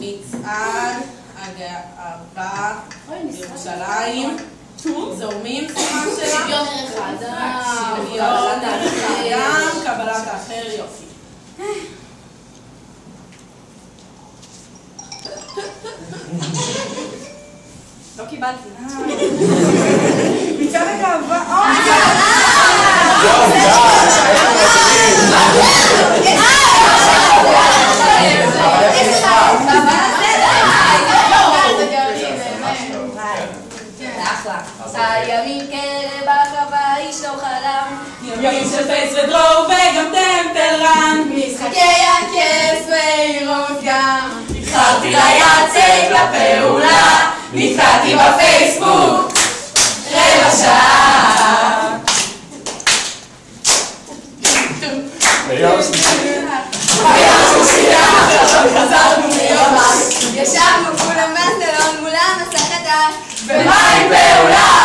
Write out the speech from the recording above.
מצעד הגאווה בירושלים. זורמים סימן שלה? שוויון ערך האדם. שוויון ערך האדם, קבלת האחר, יופי. לא קיבלתי. מצעד הגאווה. הימים כאלה בחווה איש לא חלם. ימים של פייס ודרור וגם טמפל רן. משחקי הכס ועירות גם. התחלתי לייצג לפעולה, נתקעתי בפייסבוק רבע שעה. ביום שלישי חזרנו מיום ישבנו כולם בסלון מול המסך הדק. ומה עם פעולה?